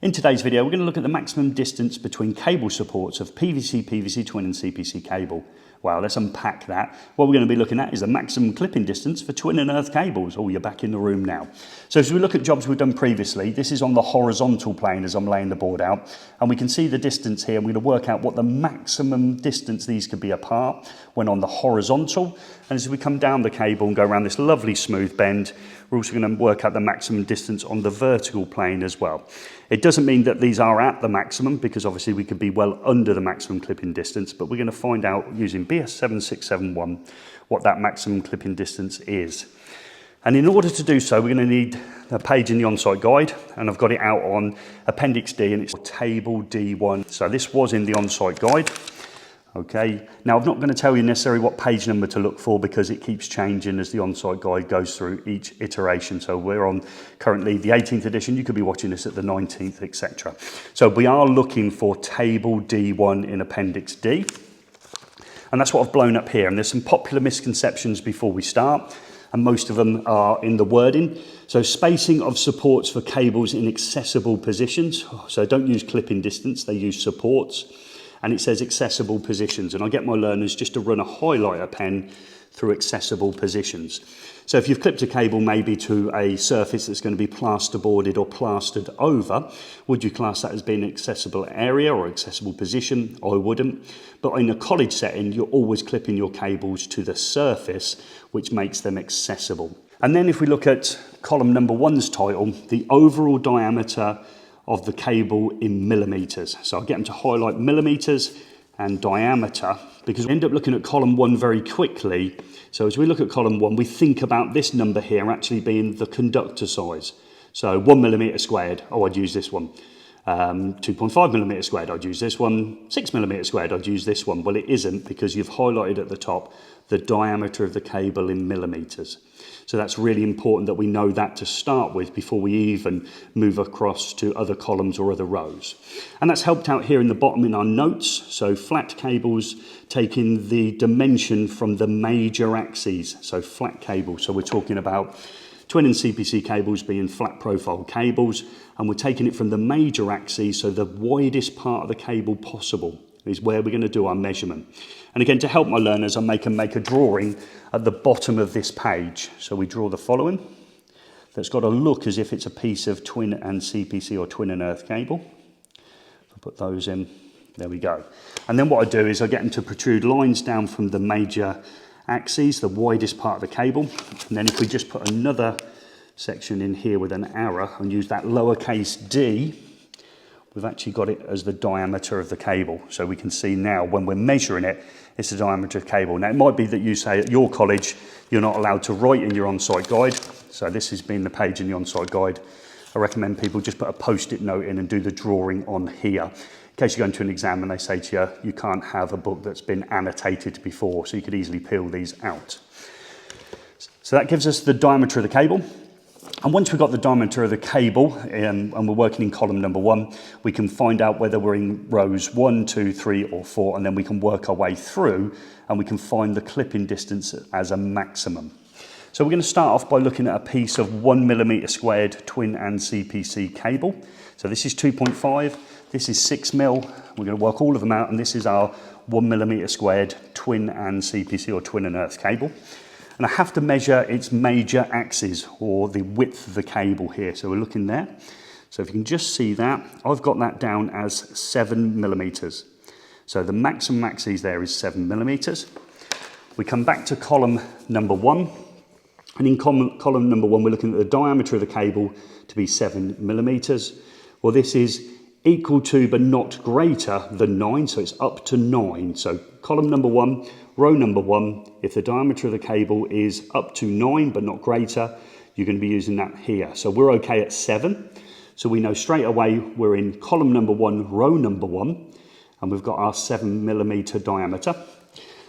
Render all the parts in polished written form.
In today's video, we're going to look at the maximum distance between cable supports of PVC, PVC twin and CPC cable. Wow, let's unpack that. What we're going to be looking at is the maximum clipping distance for twin and earth cables. Oh, you're back in the room now. So as we look at jobs we've done previously, this is on the horizontal plane as I'm laying the board out. And we can see the distance here. We're going to work out what the maximum distance these could be apart when on the horizontal. And as we come down the cable and go around this lovely smooth bend, we're also going to work out the maximum distance on the vertical plane as well. It doesn't mean that these are at the maximum, because obviously we could be well under the maximum clipping distance, but we're going to find out using BS7671 what that maximum clipping distance is. And in order to do so, we're going to need a page in the on-site guide, and I've got it out on Appendix D, and it's table D1. So this was in the on-site guide. Okay, now I'm not going to tell you necessarily what page number to look for because it keeps changing as the on-site guide goes through each iteration. So we're on currently the 18th edition, you could be watching this at the 19th, etc. So we are looking for table D1 in Appendix D. And that's what I've blown up here. And there's some popular misconceptions before we start, and most of them are in the wording. So spacing of supports for cables in accessible positions. So don't use clipping distance, they use supports. And it says accessible positions, and I get my learners just to run a highlighter pen through accessible positions. So if you've clipped a cable maybe to a surface that's going to be plasterboarded or plastered over, would you class that as being an accessible area or accessible position? I wouldn't. But in a college setting, you're always clipping your cables to the surface, which makes them accessible. And then if we look at column number 1's title, the overall diameter of the cable in millimeters. So I'll get them to highlight millimeters and diameter, because we end up looking at column 1 very quickly. So as we look at column 1, we think about this number here actually being the conductor size. So 1 millimeter squared, oh, I'd use this one. 2.5 millimeter squared, I'd use this one. 6 millimeter squared, I'd use this one. Well, it isn't, because you've highlighted at the top the diameter of the cable in millimeters. So that's really important that we know that to start with before we even move across to other columns or other rows. And that's helped out here in the bottom in our notes. So flat cables taking the dimension from the major axes. So flat cables. So we're talking about twin and CPC cables being flat profile cables, and we're taking it from the major axes, so the widest part of the cable possible is where we're going to do our measurement. And again, to help my learners, I make a drawing at the bottom of this page. So we draw the following. That's got to look as if it's a piece of twin and CPC or twin and earth cable. I'll put those in. There we go. And then what I do is I get them to protrude lines down from the major axes, the widest part of the cable. And then if we just put another section in here with an arrow and use that lowercase d, we've actually got it as the diameter of the cable. So we can see now when we're measuring it, it's the diameter of cable. Now it might be that you say at your college, you're not allowed to write in your on-site guide. So this has been the page in the on-site guide. I recommend people just put a post-it note in and do the drawing on here. In case you go into an exam and they say to you, you can't have a book that's been annotated before, so you could easily peel these out. So that gives us the diameter of the cable. And once we've got the diameter of the cable and we're working in column number 1, we can find out whether we're in rows 1, 2, 3 or 4, and then we can work our way through and we can find the clipping distance as a maximum. So we're going to start off by looking at a piece of 1 millimeter squared twin and CPC cable. So this is 2.5, this is 6 mil. We're going to work all of them out, and this is our 1 millimeter squared twin and CPC or twin and earth cable. And I have to measure its major axis, or the width of the cable here. So we're looking there. So if you can just see that, I've got that down as 7 millimeters. So the maximum axis there is 7 millimeters. We come back to column number 1. And in column number 1, we're looking at the diameter of the cable to be 7 millimeters. Well, this is equal to but not greater than 9, so it's up to 9. So column number 1, row number 1, if the diameter of the cable is up to 9 but not greater, you're going to be using that here. So we're okay at 7. So we know straight away we're in column number 1, row number 1, and we've got our 7 millimeter diameter.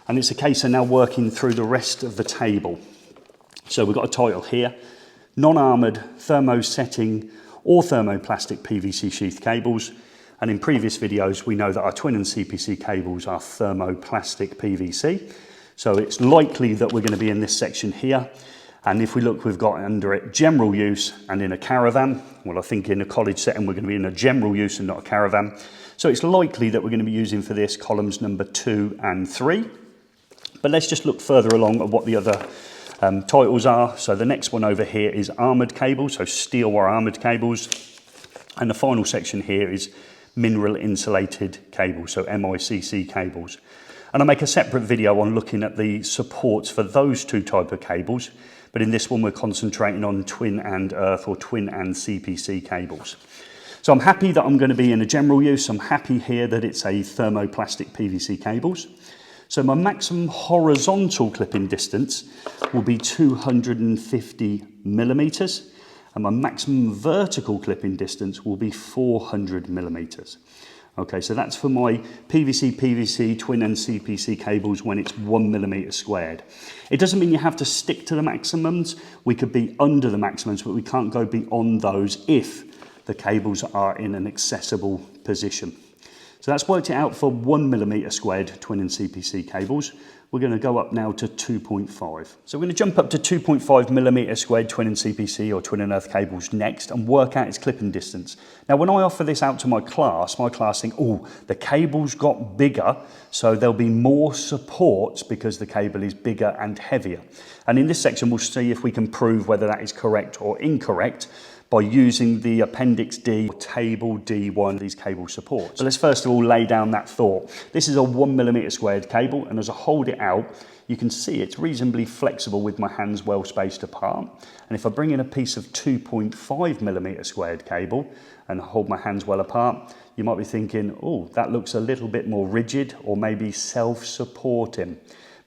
And it's a case of now working through the rest of the table. So we've got a title here, non-armoured thermosetting or thermoplastic PVC sheath cables. And in previous videos, we know that our twin and CPC cables are thermoplastic PVC. So it's likely that we're going to be in this section here. And if we look, we've got under it general use and in a caravan. Well, I think in a college setting, we're going to be in a general use and not a caravan. So it's likely that we're going to be using for this columns number 2 and 3. But let's just look further along at what the other titles are. So the next one over here is armoured cables, so steel wire armoured cables. And the final section here is mineral insulated cables, so MICC cables. And I'll make a separate video on looking at the supports for those two type of cables. But in this one, we're concentrating on twin and earth or twin and CPC cables. So I'm happy that I'm going to be in a general use. I'm happy here that it's a thermoplastic PVC cables. So my maximum horizontal clipping distance will be 250 millimeters, and my maximum vertical clipping distance will be 400 millimeters. Okay, so that's for my PVC, twin and CPC cables when it's 1 millimeter squared. It doesn't mean you have to stick to the maximums. We could be under the maximums, but we can't go beyond those if the cables are in an accessible position. So that's worked it out for 1 millimeter squared twin and CPC cables. We're going to go up now to 2.5. So we're going to jump up to 2.5 millimeter squared twin and CPC or twin and earth cables next and work out its clipping distance. Now when I offer this out to my class think, oh, the cable's got bigger, so there'll be more supports because the cable is bigger and heavier. And in this section we'll see if we can prove whether that is correct or incorrect by using the Appendix D, Table D1, these cable supports. So let's first of all lay down that thought. This is a 1 millimeter squared cable, and as I hold it out, you can see it's reasonably flexible with my hands well spaced apart. And if I bring in a piece of 2.5 millimeter squared cable and hold my hands well apart, you might be thinking, oh, that looks a little bit more rigid or maybe self-supporting.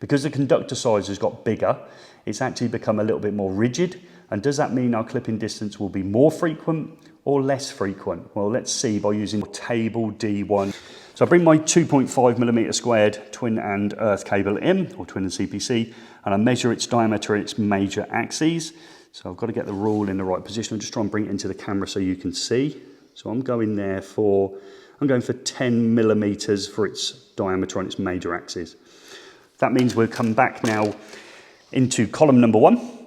Because the conductor size has got bigger, it's actually become a little bit more rigid. And does that mean our clipping distance will be more frequent or less frequent? Well, let's see by using Table D1. So I bring my 2.5 millimeter squared twin and earth cable in, or twin and CPC, and I measure its diameter and its major axes. So I've got to get the rule in the right position. I'll just try and bring it into the camera so you can see. So I'm going for 10 millimeters for its diameter on its major axis. That means we'll come back now into column number 1.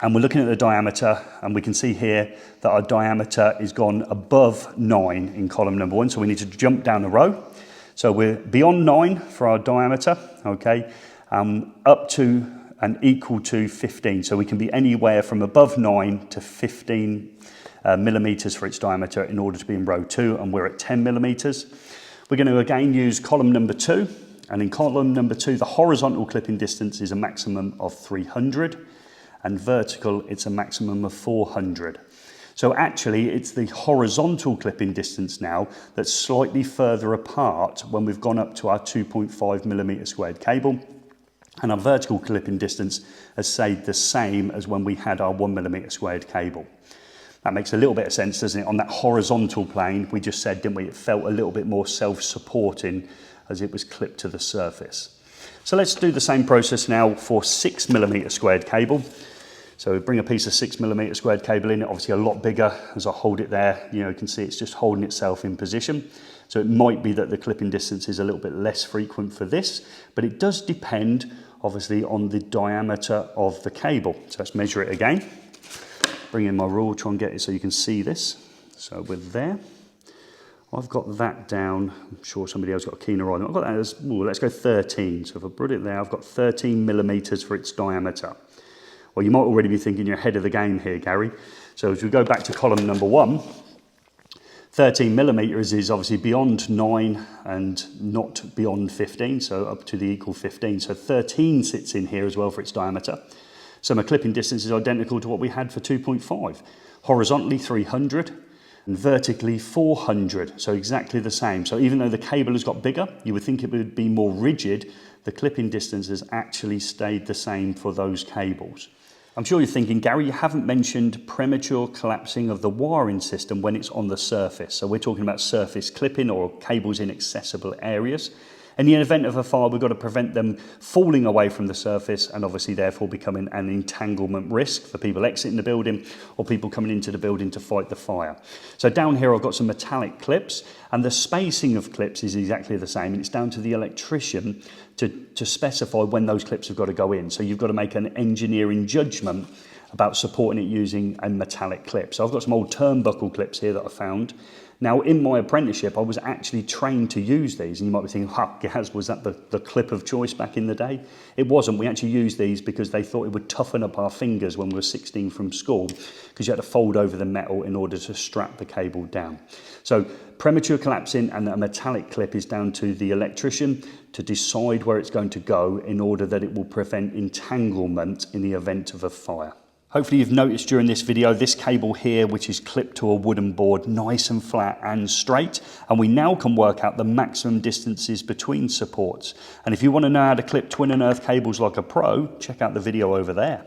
And we're looking at the diameter, and we can see here that our diameter is gone above 9 in column number 1. So we need to jump down a row. So we're beyond 9 for our diameter, okay, up to and equal to 15. So we can be anywhere from above 9 to 15 millimeters for its diameter in order to be in row 2, and we're at 10 millimeters. We're going to again use column number 2, and in column number 2, the horizontal clipping distance is a maximum of 300. And vertical, it's a maximum of 400. So actually, it's the horizontal clipping distance now that's slightly further apart when we've gone up to our 2.5 millimeter squared cable. And our vertical clipping distance has stayed the same as when we had our 1 millimeter squared cable. That makes a little bit of sense, doesn't it? On that horizontal plane, we just said, didn't we? It felt a little bit more self-supporting as it was clipped to the surface. So let's do the same process now for 6 millimeter squared cable. So we bring a piece of 6 millimeter squared cable in, obviously a lot bigger. As I hold it there, you can see it's just holding itself in position. So it might be that the clipping distance is a little bit less frequent for this, but it does depend obviously on the diameter of the cable. So let's measure it again. Bring in my rule, try and get it so you can see this. So we're there. I've got that down. I'm sure somebody else got a keener eye. I've got that as, let's go 13. So if I put it there, I've got 13 millimeters for its diameter. Well, you might already be thinking you're ahead of the game here, Gary. So as we go back to column number 1, 13 millimeters is obviously beyond 9 and not beyond 15, so up to the equal 15. So 13 sits in here as well for its diameter. So my clipping distance is identical to what we had for 2.5. Horizontally 300 and vertically 400, so exactly the same. So even though the cable has got bigger, you would think it would be more rigid, the clipping distance has actually stayed the same for those cables. I'm sure you're thinking, Gary, you haven't mentioned premature collapsing of the wiring system when it's on the surface. So we're talking about surface clipping or cables in accessible areas. In the event of a fire, we've got to prevent them falling away from the surface and obviously therefore becoming an entanglement risk for people exiting the building or people coming into the building to fight the fire. So down here I've got some metallic clips, and the spacing of clips is exactly the same, and it's down to the electrician to specify when those clips have got to go in. So you've got to make an engineering judgment about supporting it using a metallic clip. So I've got some old turnbuckle clips here that I found. Now, in my apprenticeship, I was actually trained to use these, and you might be thinking, Gaz, was that the clip of choice back in the day? It wasn't. We actually used these because they thought it would toughen up our fingers when we were 16 from school, because you had to fold over the metal in order to strap the cable down. So premature collapsing and a metallic clip is down to the electrician to decide where it's going to go in order that it will prevent entanglement in the event of a fire. Hopefully you've noticed during this video this cable here, which is clipped to a wooden board, nice and flat and straight, and we now can work out the maximum distances between supports. And if you want to know how to clip twin and earth cables like a pro, check out the video over there.